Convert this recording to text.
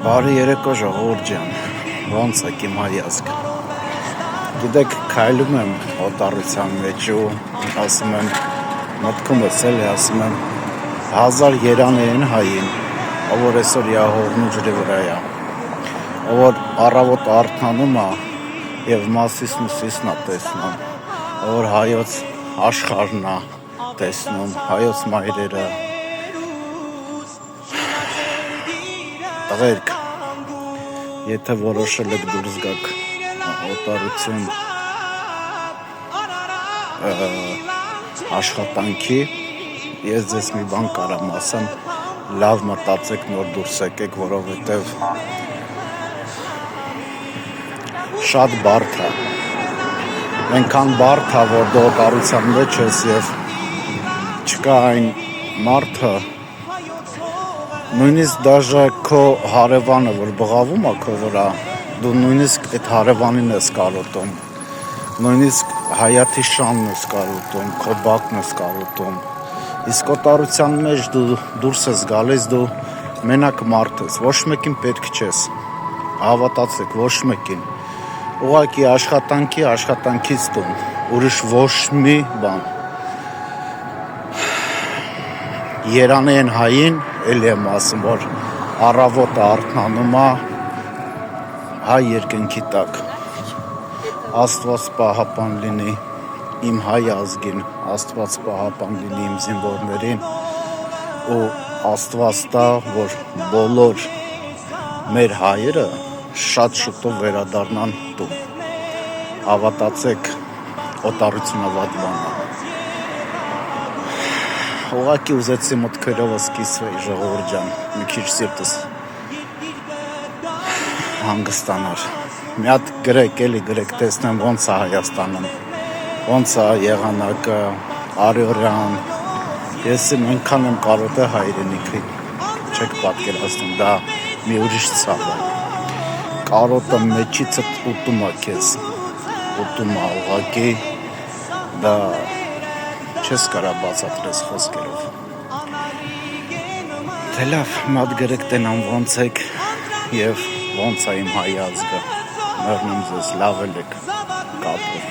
Բարի երեկո ժողովուրդ ջան, ոնց եք իմ հայ ազգը։ Գիտեք, քայլում եմ օտարության մեջ ու ասում եմ, մտքումս էլի ասում եմ, 1000 երանային հային, ով որ այսօր յահողն ու ջրի վրա է, ով որ առավոտ արթնանում է եւ մասիսն ու սիսն է տեսնում, ով որ հայոց աշխարհն է տեսնում, հայոց մայրերը, տղերք, եթե որոշել եք դուրս գաք օտարություն աշխատանքի, ես ձեզ մի բան կարամ ասեմ, լավ մտածեք, նոր դուրս եկեք, որովհետև շատ բարդ է, այնքան բարդ է, որ դու օտարության մեջ ես եւ չկա այն մարդը, նույնիսկ դաժե քո հարևանը, որ բղավում է քո վրա, դու նույնիսկ այդ հարևանին ես կարոտում, նույնիսկ հայաթի շանն ես կարոտում, քո բակն ես կարոտում, իսկ օտարության մեջ դու դուրս ես գալիս, դու մենակ մարդ ես, ոչ մեկին պետք չես, հավատացեք, ոչ մեկին, ուղղակի աշխատանքից տուն, ուրիշ ոչ մի բան, երանային հային, էլի եմ ասում, որ առավոտը արթնանում է հայ երկնքի տակ, Աստված պահապան լինի իմ հայ ազգին, Աստված պահապան լինի իմ զինվորներին ու Աստված տա, որ բոլոր մեր հայերը շատ շուտով վերադառնան տուն, հավատացեք, օտարությունը վատ բան է, ուղղակի ուզեցի մտքերովս կիսվեի ժողովուրդ ջան, մի քիչ սիրտս հանգստանար, մի հատ գրեք, տեսնեմ ոնց է Հայաստանում, ոնց է եղանակը, Արիորյան, ես այնքան եմ կարոտել հայրենիքը, չեք պատկերացնում, դա մի ուրիշ ցավ է, կարոտը մեջիցդ ուտում է քեզ, ուտում է ուղղակի, դա չես կարա բացատրես խոսքերով, թե լավ, մատ գրեք տենամ ոնց եք և ոնց է իմ հայ ազգը, մերնում ձեզ լավ եք կապով